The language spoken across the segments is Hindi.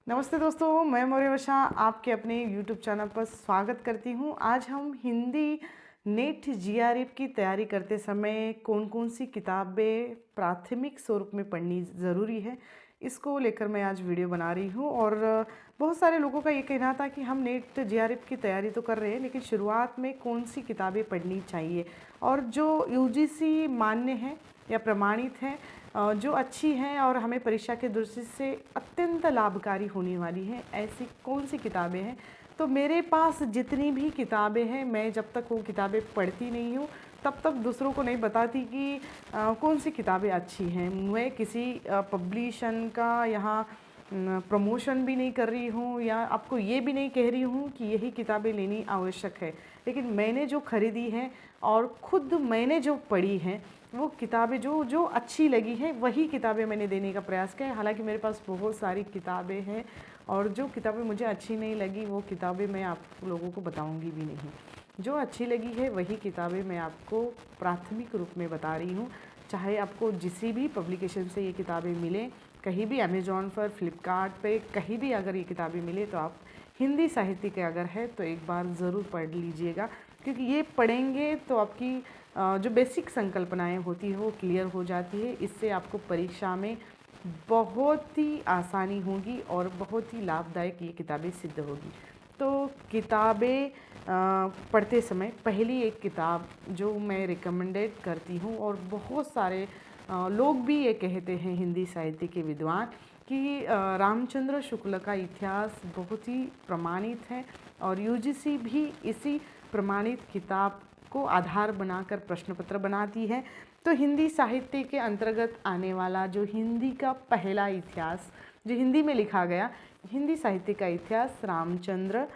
नमस्ते दोस्तों, मैं मौर्यवशा आपके अपने YouTube चैनल पर स्वागत करती हूँ। आज हम हिंदी नेट जीआरएफ की तैयारी करते समय कौन कौन सी किताबें प्राथमिक स्वरूप में पढ़नी ज़रूरी है, इसको लेकर मैं आज वीडियो बना रही हूँ। और बहुत सारे लोगों का ये कहना था कि हम नेट जीआरएफ की तैयारी तो कर रहे हैं, लेकिन शुरुआत में कौन सी किताबें पढ़नी चाहिए और जो यूजीसी मान्य है या प्रमाणित है, जो अच्छी हैं और हमें परीक्षा के दृष्टि से अत्यंत लाभकारी होने वाली हैं, ऐसी कौन सी किताबें हैं। तो मेरे पास जितनी भी किताबें हैं, मैं जब तक वो किताबें पढ़ती नहीं हूँ तब तक दूसरों को नहीं बताती कि कौन सी किताबें अच्छी हैं। मैं किसी पब्लिशन का यहाँ प्रमोशन भी नहीं कर रही हूँ या आपको ये भी नहीं कह रही हूँ कि यही किताबें लेनी आवश्यक है, लेकिन मैंने जो खरीदी हैं और ख़ुद मैंने जो पढ़ी हैं वो किताबें जो जो अच्छी लगी हैं वही किताबें मैंने देने का प्रयास किया है। हालांकि मेरे पास बहुत सारी किताबें हैं और जो किताबें मुझे अच्छी नहीं लगी वो किताबें मैं आप लोगों को बताऊंगी भी नहीं। जो अच्छी लगी है वही किताबें मैं आपको प्राथमिक रूप में बता रही हूँ। चाहे आपको जिस भी पब्लिकेशन से ये किताबें मिलें, कहीं भी अमेज़ॉन पर, फ्लिपकार्ट पे, कहीं भी अगर ये किताबें मिले तो आप हिंदी साहित्य के अगर है तो एक बार ज़रूर पढ़ लीजिएगा, क्योंकि ये पढ़ेंगे तो आपकी जो बेसिक संकल्पनाएं होती है वो क्लियर हो जाती है। इससे आपको परीक्षा में बहुत ही आसानी होगी और बहुत ही लाभदायक ये किताबें सिद्ध होगी। तो किताबें पढ़ते समय पहली एक किताब जो मैं रिकमेंडेड करती हूँ और बहुत सारे लोग भी ये कहते हैं, हिंदी साहित्य के विद्वान, कि रामचंद्र शुक्ल का इतिहास बहुत ही प्रमाणित है और यूजीसी भी इसी प्रमाणित किताब को आधार बनाकर प्रश्न पत्र बनाती है। तो हिंदी साहित्य के अंतर्गत आने वाला जो हिंदी का पहला इतिहास जो हिंदी में लिखा गया, हिंदी साहित्य का इतिहास, रामचंद्र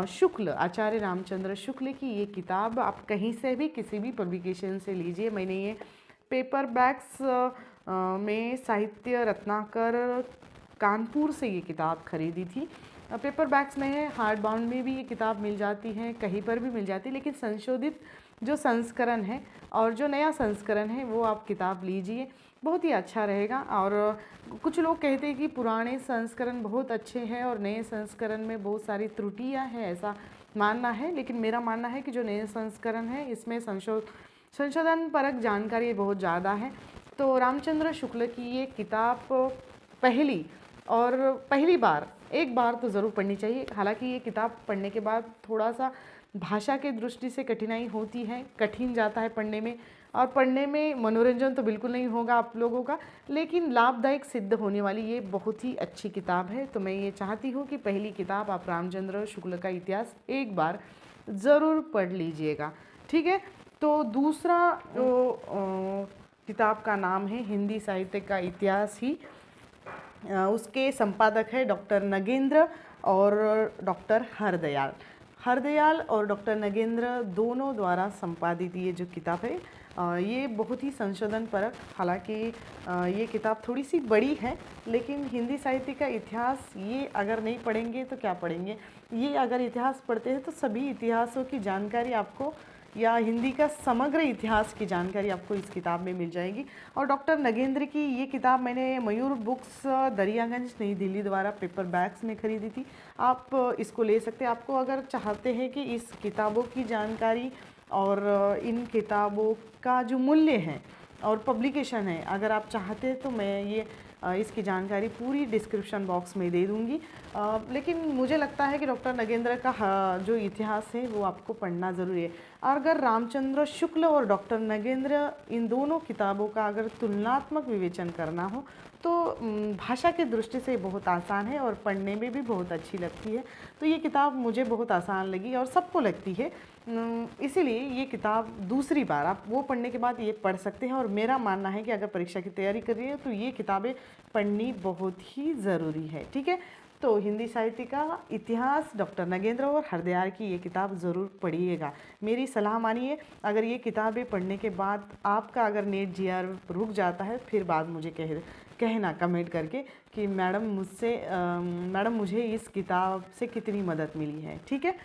शुक्ल, आचार्य रामचंद्र शुक्ल की ये किताब आप कहीं से भी किसी भी पब्लिकेशन से लीजिए। मैंने ये पेपर बैग्स में साहित्य रत्नाकर कानपुर से ये किताब खरीदी थी। पेपर बैग्स में है, हार्ड बाउंड में भी ये किताब मिल जाती है, कहीं पर भी मिल जाती है, लेकिन संशोधित जो संस्करण है और जो नया संस्करण है वो आप किताब लीजिए, बहुत ही अच्छा रहेगा। और कुछ लोग कहते हैं कि पुराने संस्करण बहुत अच्छे हैं और नए संस्करण में बहुत सारी त्रुटियां हैं, ऐसा मानना है। लेकिन मेरा मानना है कि जो नए संस्करण है इसमें संशोधन परक जानकारी बहुत ज़्यादा है। तो रामचंद्र शुक्ल की ये किताब पहली बार एक बार तो ज़रूर पढ़नी चाहिए। हालांकि ये किताब पढ़ने के बाद थोड़ा सा भाषा के दृष्टि से कठिनाई होती है, कठिन जाता है पढ़ने में, और पढ़ने में मनोरंजन तो बिल्कुल नहीं होगा आप लोगों का, लेकिन लाभदायक सिद्ध होने वाली ये बहुत ही अच्छी किताब है। तो मैं ये चाहती हूँ कि पहली किताब आप रामचंद्र शुक्ल का इतिहास एक बार ज़रूर पढ़ लीजिएगा, ठीक है। तो दूसरा जो किताब का नाम है हिंदी साहित्य का इतिहास ही, उसके संपादक है डॉक्टर नगेंद्र और डॉक्टर हरदयाल और डॉक्टर नगेंद्र दोनों द्वारा संपादित ये जो किताब है, ये बहुत ही संशोधन परक, हालांकि ये किताब थोड़ी सी बड़ी है, लेकिन हिंदी साहित्य का इतिहास ये अगर नहीं पढ़ेंगे तो क्या पढ़ेंगे। ये अगर इतिहास पढ़ते हैं तो सभी इतिहासों की जानकारी आपको, या हिंदी का समग्र इतिहास की जानकारी आपको इस किताब में मिल जाएगी। और डॉक्टर नगेंद्र की ये किताब मैंने मयूर बुक्स दरियागंज नई दिल्ली द्वारा पेपर बैग्स में ख़रीदी थी। आप इसको ले सकते हैं। आपको अगर चाहते हैं कि इस किताबों की जानकारी और इन किताबों का जो मूल्य है और पब्लिकेशन है, अगर आप चाहते हैं तो मैं ये इसकी जानकारी पूरी डिस्क्रिप्शन बॉक्स में दे दूँगी। लेकिन मुझे लगता है कि डॉक्टर नगेंद्र का जो इतिहास है वो आपको पढ़ना ज़रूरी है। अगर रामचंद्र शुक्ल और डॉक्टर नगेंद्र इन दोनों किताबों का अगर तुलनात्मक विवेचन करना हो तो भाषा की दृष्टि से बहुत आसान है और पढ़ने में भी बहुत अच्छी लगती है। तो ये किताब मुझे बहुत आसान लगी और सबको लगती है, इसीलिए ये किताब दूसरी बार आप वो पढ़ने के बाद ये पढ़ सकते हैं। और मेरा मानना है कि अगर परीक्षा की तैयारी कर रही है तो ये किताबें पढ़नी बहुत ही ज़रूरी है, ठीक है। तो हिंदी साहित्य का इतिहास, डॉक्टर नगेंद्र और हरदयाल की ये किताब ज़रूर पढ़िएगा, मेरी सलाह मानिए। अगर ये किताबें पढ़ने के बाद आपका अगर नेट जीआर रुक जाता है, फिर बाद मुझे कहना कमेंट करके कि मैडम मुझे इस किताब से कितनी मदद मिली है, ठीक है।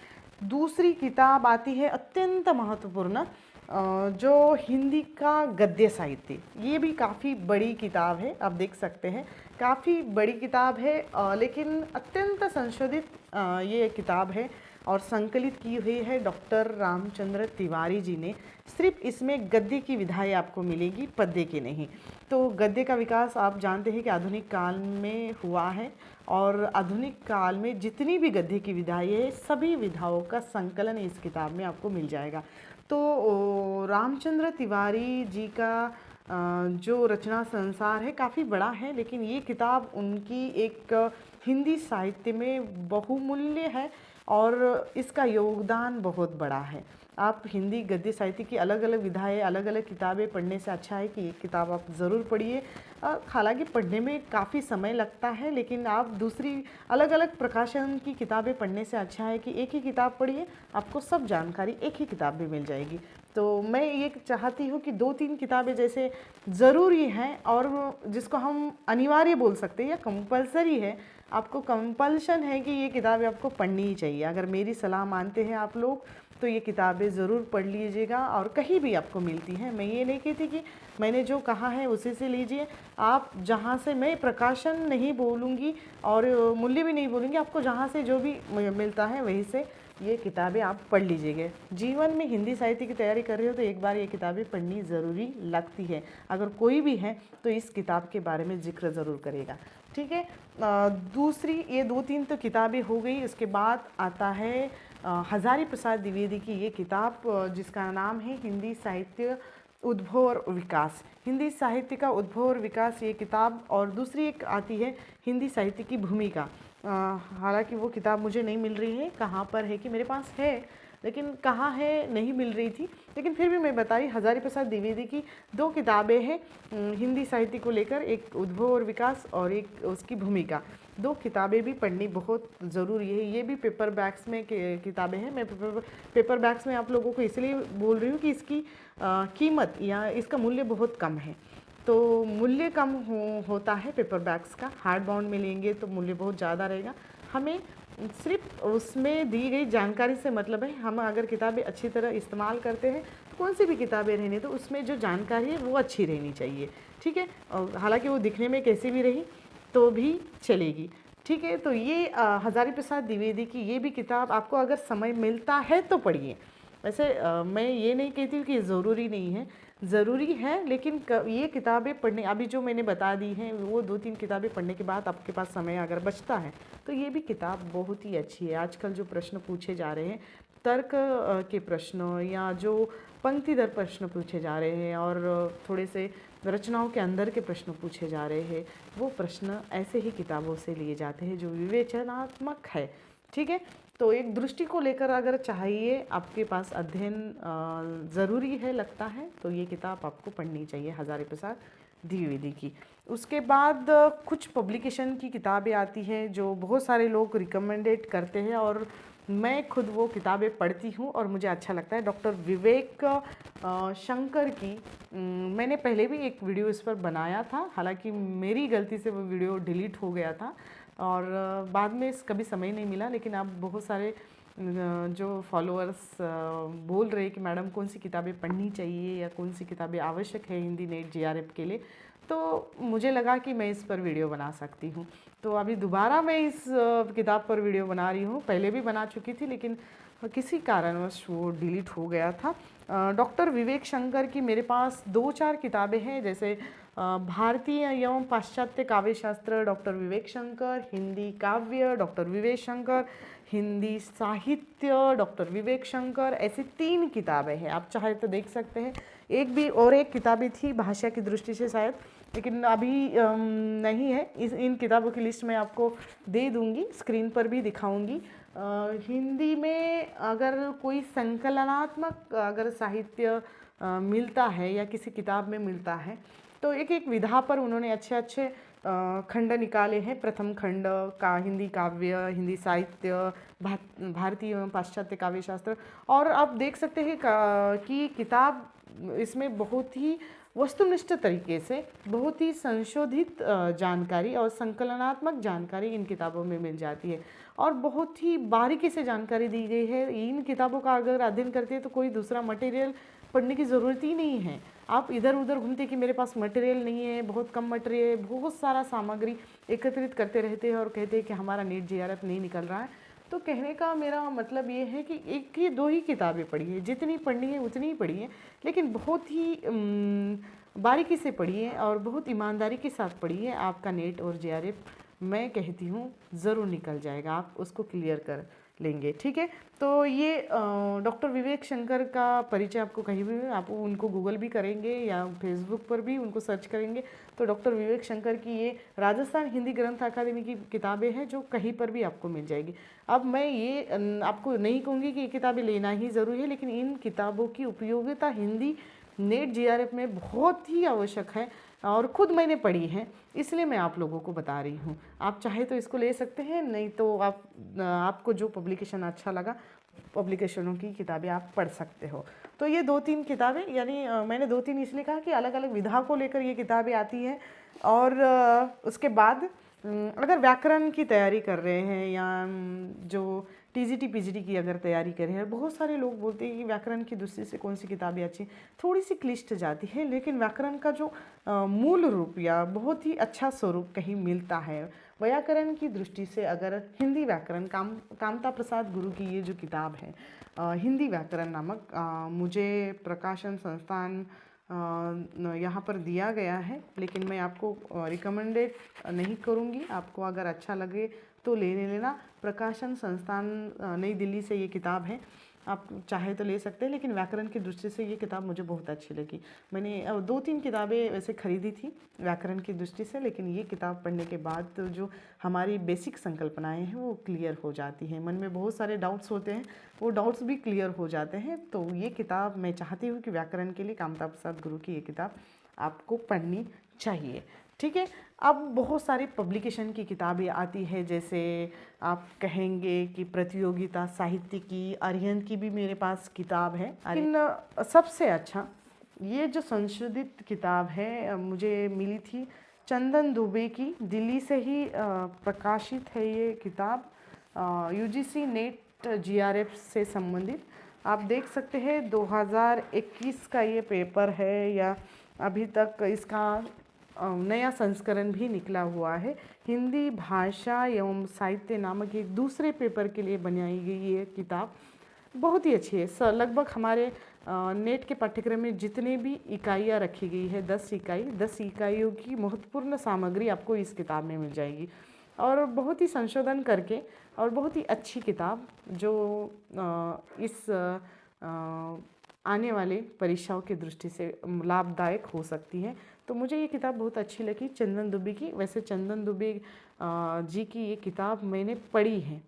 दूसरी किताब आती है अत्यंत महत्वपूर्ण, जो हिंदी का गद्य साहित्य, ये भी काफ़ी बड़ी किताब है, आप देख सकते हैं काफ़ी बड़ी किताब है, लेकिन अत्यंत संशोधित ये किताब है और संकलित की हुई है डॉक्टर रामचंद्र तिवारी जी ने। सिर्फ इसमें गद्य की विधाएं आपको मिलेगी, पद्य की नहीं। तो गद्य का विकास आप जानते हैं कि आधुनिक काल में हुआ है और आधुनिक काल में जितनी भी गद्य की विधाएं हैं सभी विधाओं का संकलन इस किताब में आपको मिल जाएगा। तो रामचंद्र तिवारी जी का जो रचना संसार है काफ़ी बड़ा है, लेकिन ये किताब उनकी एक हिंदी साहित्य में बहुमूल्य है और इसका योगदान बहुत बड़ा है। आप हिंदी गद्य साहित्य की अलग अलग विधाएं, अलग अलग किताबें पढ़ने से अच्छा है कि एक किताब आप ज़रूर पढ़िए। हालांकि पढ़ने में काफ़ी समय लगता है, लेकिन आप दूसरी अलग अलग प्रकाशन की किताबें पढ़ने से अच्छा है कि एक ही किताब पढ़िए, आपको सब जानकारी एक ही किताब में मिल जाएगी। तो मैं ये चाहती हूँ कि 2-3 किताबें जैसे ज़रूरी हैं और जिसको हम अनिवार्य बोल सकते हैं या कंपलसरी है, आपको कंपल्शन है कि ये किताबें आपको पढ़नी ही चाहिए। अगर मेरी सलाह मानते हैं आप लोग तो ये किताबें ज़रूर पढ़ लीजिएगा और कहीं भी आपको मिलती हैं। मैं ये नहीं कहती कि मैंने जो कहा है उसी से लीजिए, आप जहाँ से, मैं प्रकाशन नहीं बोलूँगी और मूल्य भी नहीं बोलूँगी, आपको जहाँ से जो भी मिलता है वहीं से ये किताबें आप पढ़ लीजिएगा। जीवन में हिंदी साहित्य की तैयारी कर रहे हो तो एक बार ये किताबें पढ़नी ज़रूरी लगती है। अगर कोई भी है तो इस किताब के बारे में जिक्र ज़रूर करेगा, ठीक है। दूसरी, ये 2-3 तो किताबें हो गई। उसके बाद आता है हजारी प्रसाद द्विवेदी की ये किताब जिसका नाम है हिंदी साहित्य उद्भव और विकास। हिंदी साहित्य का उद्भव और विकास ये किताब, और दूसरी एक आती है हिंदी साहित्य की भूमिका। हालांकि वो किताब मुझे नहीं मिल रही है, कहाँ पर है कि मेरे पास है लेकिन कहाँ है नहीं मिल रही थी, लेकिन फिर भी मैं बताई। हजारी प्रसाद द्विवेदी की 2 किताबें हैं हिंदी साहित्य को लेकर, एक उद्भव और विकास और एक उसकी भूमिका। 2 किताबें भी पढ़नी बहुत ज़रूरी है। ये भी पेपर बैग्स में किताबें हैं। मैं पेपर बैग्स में आप लोगों को इसलिए बोल रही हूँ कि इसकी कीमत या इसका मूल्य बहुत कम है। तो मूल्य कम होता है पेपर बैग्स का, हार्ड बाउंड में लेंगे तो मूल्य बहुत ज़्यादा रहेगा। हमें सिर्फ उसमें दी गई जानकारी से मतलब है। हम अगर किताबें अच्छी तरह इस्तेमाल करते हैं तो कौन सी भी किताबें रहने तो उसमें जो जानकारी है वो अच्छी रहनी चाहिए, ठीक है। और हालांकि वो दिखने में कैसी भी रही तो भी चलेगी, ठीक है। तो ये हजारी प्रसाद द्विवेदी की ये भी किताब आपको अगर समय मिलता है तो पढ़िए। वैसे मैं ये नहीं कहती हूँ कि ज़रूरी नहीं है, ज़रूरी है, लेकिन ये किताबें पढ़ने, अभी जो मैंने बता दी हैं वो 2-3 किताबें पढ़ने के बाद आपके पास समय अगर बचता है तो ये भी किताब बहुत ही अच्छी है। आजकल जो प्रश्न पूछे जा रहे हैं, तर्क के प्रश्न या जो पंक्ति दर प्रश्न पूछे जा रहे हैं और थोड़े से रचनाओं के अंदर के प्रश्न पूछे जा रहे हैं, वो प्रश्न ऐसे ही किताबों से लिए जाते हैं जो विवेचनात्मक है, ठीक है। तो एक दृष्टि को लेकर अगर चाहिए, आपके पास अध्ययन ज़रूरी है लगता है, तो ये किताब आपको पढ़नी चाहिए हजारी प्रसाद द्विवेदी की। उसके बाद कुछ पब्लिकेशन की किताबें आती हैं जो बहुत सारे लोग रिकमेंडेड करते हैं और मैं खुद वो किताबें पढ़ती हूँ और मुझे अच्छा लगता है। डॉक्टर विवेक शंकर की मैंने पहले भी एक वीडियो इस पर बनाया था, हालांकि मेरी गलती से वो वीडियो डिलीट हो गया था और बाद में कभी समय नहीं मिला। लेकिन अब बहुत सारे जो फॉलोअर्स बोल रहे हैं कि मैडम कौन सी किताबें पढ़नी चाहिए या कौन सी किताबें आवश्यक है हिंदी नेट जीआरएफ के लिए, तो मुझे लगा कि मैं इस पर वीडियो बना सकती हूँ। तो अभी दोबारा मैं इस किताब पर वीडियो बना रही हूँ। पहले भी बना चुकी थी लेकिन किसी कारणवश वो डिलीट हो गया था। डॉक्टर विवेक शंकर की मेरे पास 2-4 किताबें हैं, जैसे भारतीय एवं पाश्चात्य काव्य शास्त्र डॉक्टर विवेक शंकर, हिंदी काव्य डॉक्टर विवेक शंकर, हिंदी साहित्य डॉक्टर विवेक शंकर, ऐसी 3 किताबें हैं। आप चाहे तो देख सकते हैं। एक भी और एक किताबें थी भाषा की दृष्टि से शायद, लेकिन अभी नहीं है। इन किताबों की लिस्ट मैं आपको दे दूंगी, स्क्रीन पर भी दिखाऊंगी। हिंदी में अगर कोई संकलनात्मक अगर साहित्य मिलता है या किसी किताब में मिलता है तो एक एक विधा पर उन्होंने अच्छे अच्छे खंड निकाले हैं। प्रथम खंड का हिंदी काव्य, हिंदी साहित्य, भारतीय एवं पाश्चात्य काव्य शास्त्र, और आप देख सकते हैं कि किताब इसमें बहुत ही वस्तुनिष्ठ तरीके से बहुत ही संशोधित जानकारी और संकलनात्मक जानकारी इन किताबों में मिल जाती है और बहुत ही बारीकी से जानकारी दी गई है। इन किताबों का अगर अध्ययन करते हैं तो कोई दूसरा मटेरियल पढ़ने की ज़रूरत ही नहीं है। आप इधर उधर घूमते कि मेरे पास मटेरियल नहीं है, बहुत कम मटेरियल है, बहुत सारा सामग्री एकत्रित करते रहते हैं और कहते हैं कि हमारा नीट जीआरएफ नहीं निकल रहा है। तो कहने का मेरा मतलब ये है कि एक ही दो ही किताबें पढ़िए, जितनी पढ़नी है उतनी ही पढ़िए, लेकिन बहुत ही बारीकी से पढ़िए और बहुत ईमानदारी के साथ पढ़िए। आपका नेट और जीआरएफ मैं कहती हूँ ज़रूर निकल जाएगा, आप उसको क्लियर कर लेंगे। ठीक है, तो ये डॉक्टर विवेक शंकर का परिचय आपको कहीं भी, आप उनको गूगल भी करेंगे या फेसबुक पर भी उनको सर्च करेंगे तो डॉक्टर विवेक शंकर की ये राजस्थान हिंदी ग्रंथ अकादमी की किताबें हैं जो कहीं पर भी आपको मिल जाएगी। अब मैं ये आपको नहीं कहूँगी कि ये किताबें लेना ही ज़रूरी है, लेकिन इन किताबों की उपयोगिता हिंदी नेट जीआरएफ में बहुत ही आवश्यक है और ख़ुद मैंने पढ़ी है, इसलिए मैं आप लोगों को बता रही हूँ। आप चाहे तो इसको ले सकते हैं, नहीं तो आपको जो पब्लिकेशन अच्छा लगा पब्लिकेशनों की किताबें आप पढ़ सकते हो। तो ये 2-3 किताबें, यानी मैंने 2-3 इसलिए कहा कि अलग अलग विधा को लेकर ये किताबें आती हैं। और उसके बाद अगर व्याकरण की तैयारी कर रहे हैं या जो टीजीटी पीजीटी की अगर तैयारी कर रहे हैं, बहुत सारे लोग बोलते हैं कि व्याकरण की दृष्टि से कौन सी किताबें अच्छी, थोड़ी सी क्लिष्ट जाती है, लेकिन व्याकरण का जो मूल रूप या बहुत ही अच्छा स्वरूप कहीं मिलता है। व्याकरण की दृष्टि से अगर हिंदी व्याकरण कामता प्रसाद गुरु की ये जो किताब है हिंदी व्याकरण नामक, मुझे प्रकाशन संस्थान यहाँ पर दिया गया है, लेकिन मैं आपको रिकमेंडेड नहीं करूँगी। आपको अगर अच्छा लगे तो लेना। प्रकाशन संस्थान नई दिल्ली से ये किताब है, आप चाहे तो ले सकते हैं, लेकिन व्याकरण की दृष्टि से ये किताब मुझे बहुत अच्छी लगी। मैंने 2-3 किताबें वैसे ख़रीदी थी व्याकरण की दृष्टि से, लेकिन ये किताब पढ़ने के बाद तो जो हमारी बेसिक संकल्पनाएं हैं वो क्लियर हो जाती हैं। मन में बहुत सारे डाउट्स होते हैं, वो डाउट्स भी क्लियर हो जाते हैं। तो ये किताब मैं चाहती हूँ कि व्याकरण के लिए कामता प्रसाद गुरु की ये किताब आपको पढ़नी चाहिए। ठीक है, अब बहुत सारी पब्लिकेशन की किताबें आती है, जैसे आप कहेंगे कि प्रतियोगिता साहित्य की, अरिहंत की भी मेरे पास किताब है। लेकिन सबसे अच्छा ये जो संशोधित किताब है मुझे मिली थी चंदन दुबे की, दिल्ली से ही प्रकाशित है ये किताब, यूजीसी नेट जीआरएफ से संबंधित। आप देख सकते हैं 2021 का ये पेपर है, या अभी तक इसका नया संस्करण भी निकला हुआ है। हिंदी भाषा एवं साहित्य नामक एक दूसरे पेपर के लिए बनाई गई ये किताब बहुत ही अच्छी है। लगभग हमारे नेट के पाठ्यक्रम में जितने भी इकाइयाँ रखी गई है 10 इकाइयों की महत्वपूर्ण सामग्री आपको इस किताब में मिल जाएगी, और बहुत ही संशोधन करके, और बहुत ही अच्छी किताब जो इस आने वाले परीक्षाओं की दृष्टि से लाभदायक हो सकती है। तो मुझे ये किताब बहुत अच्छी लगी चंदन दुबे की। वैसे चंदन दुबे जी की ये किताब मैंने पढ़ी है,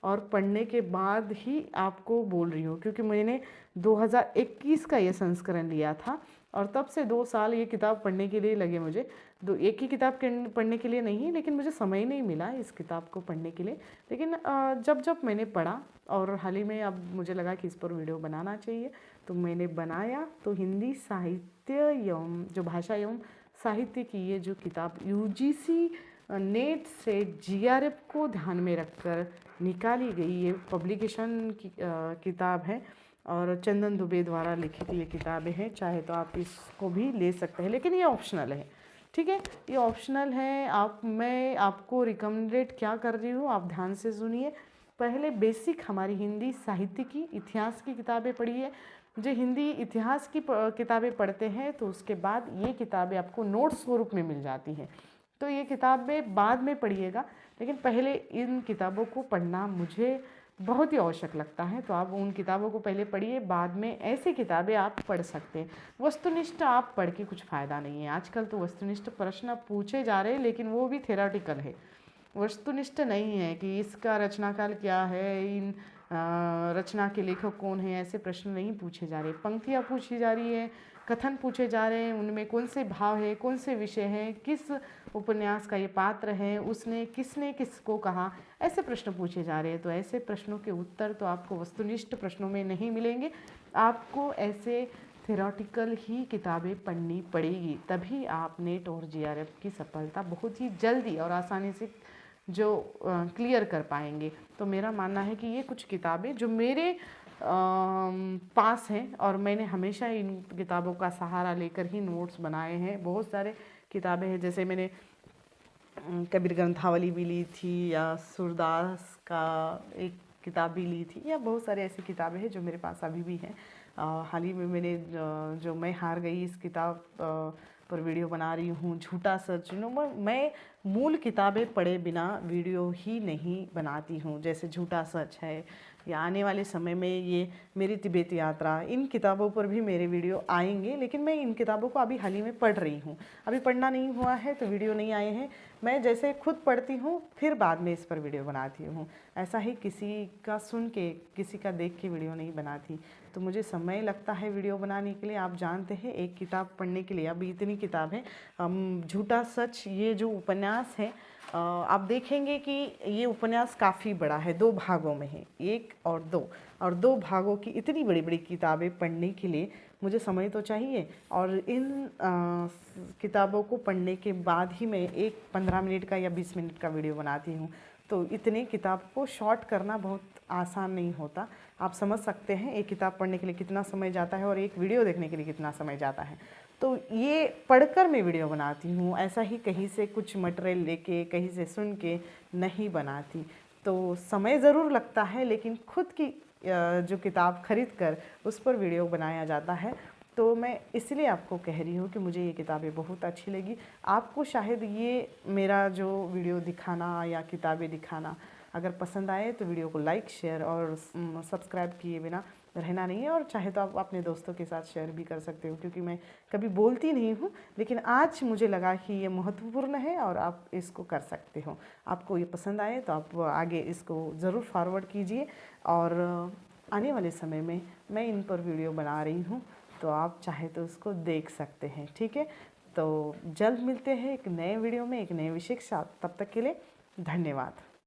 और पढ़ने के बाद ही आपको बोल रही हूँ, क्योंकि मैंने 2021 का ये संस्करण लिया था, और तब से 2 साल ये किताब पढ़ने के लिए लगे मुझे। एक ही किताब पढ़ने के लिए नहीं, लेकिन मुझे समय नहीं मिला इस किताब को पढ़ने के लिए। लेकिन जब मैंने पढ़ा, और हाल ही में अब मुझे लगा कि इस पर वीडियो बनाना चाहिए, तो मैंने बनाया। तो हिंदी साहित्य एवं जो भाषा एवं साहित्य की ये जो किताब यूजीसी नेट से जीआरएफ को ध्यान में रखकर निकाली गई ये पब्लिकेशन की किताब है, और चंदन दुबे द्वारा लिखित ये किताबें हैं। चाहे तो आप इसको भी ले सकते हैं, लेकिन ये ऑप्शनल है। ठीक है, ये ऑप्शनल है। मैं आपको रिकमेंडेड क्या कर रही हूँ, आप ध्यान से सुनिए। पहले बेसिक हमारी हिंदी साहित्य की, इतिहास की किताबें पढ़िए। जो हिंदी इतिहास की किताबें पढ़ते हैं तो उसके बाद ये किताबें आपको नोट स्वरूप में मिल जाती हैं, तो ये किताबें बाद में पढ़िएगा, लेकिन पहले इन किताबों को पढ़ना मुझे बहुत ही आवश्यक लगता है। तो आप उन किताबों को पहले पढ़िए, बाद में ऐसी किताबें आप पढ़ सकते हैं। वस्तुनिष्ठ आप पढ़ के कुछ फ़ायदा नहीं है। आजकल तो वस्तुनिष्ठ प्रश्न पूछे जा रहे हैं, लेकिन वो भी थेराटिकल है, वस्तुनिष्ठ नहीं है कि इसका रचनाकाल क्या है, इन रचना के लेखक कौन है, ऐसे प्रश्न नहीं पूछे जा रहे। पंक्तियाँ पूछी जा रही है, कथन पूछे जा रहे हैं, उनमें कौन से भाव है, कौन से विषय हैं, किस उपन्यास का ये पात्र है, उसने किसने किसको कहा, ऐसे प्रश्न पूछे जा रहे हैं। तो ऐसे प्रश्नों के उत्तर तो आपको वस्तुनिष्ठ प्रश्नों में नहीं मिलेंगे, आपको ऐसे थेरोटिकल ही किताबें पढ़नी पड़ेगी, तभी आप नेट और जीआरएफ की सफलता बहुत ही जल्दी और आसानी से जो क्लियर कर पाएंगे। तो मेरा मानना है कि ये कुछ किताबें जो मेरे पास हैं और मैंने हमेशा इन किताबों का सहारा लेकर ही नोट्स बनाए हैं। बहुत सारे किताबें हैं, जैसे मैंने कबीर ग्रंथावली भी ली थी, या सूरदास का एक किताब भी ली थी, या बहुत सारे ऐसी किताबें हैं जो मेरे पास अभी भी हैं। हाल ही में मैंने जो मैं हार गई इस किताब पर वीडियो बना रही हूँ। झूठा सच, मैं मूल किताबें पढ़े बिना वीडियो ही नहीं बनाती हूँ। जैसे झूठा सच है, या आने वाले समय में ये मेरी तिब्बत यात्रा, इन किताबों पर भी मेरे वीडियो आएंगे। लेकिन मैं इन किताबों को अभी हाल ही में पढ़ रही हूँ, अभी पढ़ना नहीं हुआ है तो वीडियो नहीं आए हैं। मैं जैसे खुद पढ़ती हूँ फिर बाद में इस पर वीडियो बनाती हूँ, ऐसा ही किसी का सुन के, किसी का देख के वीडियो नहीं बनाती। तो मुझे समय लगता है वीडियो बनाने के लिए। आप जानते हैं, एक किताब पढ़ने के लिए अभी इतनी किताब है। झूठा सच, ये जो उपन्यास है, आप देखेंगे कि ये उपन्यास काफ़ी बड़ा है, 2 भागों में है, 1 और 2, और 2 भागों की इतनी बड़ी बड़ी किताबें पढ़ने के लिए मुझे समय तो चाहिए। और इन किताबों को पढ़ने के बाद ही मैं एक 15 मिनट का या 20 मिनट का वीडियो बनाती हूँ। तो इतने किताब को शॉर्ट करना बहुत आसान नहीं होता। आप समझ सकते हैं एक किताब पढ़ने के लिए कितना समय जाता है और एक वीडियो देखने के लिए कितना समय जाता है। तो ये पढ़कर मैं वीडियो बनाती हूँ, ऐसा ही कहीं से कुछ मटेरियल लेके, कहीं से सुन के नहीं बनाती। तो समय ज़रूर लगता है, लेकिन खुद की जो किताब खरीद कर उस पर वीडियो बनाया जाता है। तो मैं इसलिए आपको कह रही हूँ कि मुझे ये किताबें बहुत अच्छी लगी। आपको शायद ये मेरा जो वीडियो दिखाना या किताबें दिखाना अगर पसंद आए तो वीडियो को लाइक, शेयर और सब्सक्राइब किए बिना रहना नहीं है। और चाहे तो आप अपने दोस्तों के साथ शेयर भी कर सकते हो, क्योंकि मैं कभी बोलती नहीं हूँ, लेकिन आज मुझे लगा कि ये महत्वपूर्ण है और आप इसको कर सकते हो। आपको ये पसंद आए तो आप आगे इसको ज़रूर फॉरवर्ड कीजिए। और आने वाले समय में मैं इन पर वीडियो बना रही हूँ, तो आप चाहे तो उसको देख सकते हैं। ठीक है, तो जल्द मिलते हैं एक नए वीडियो में एक नए विषय के साथ। तब तक के लिए धन्यवाद।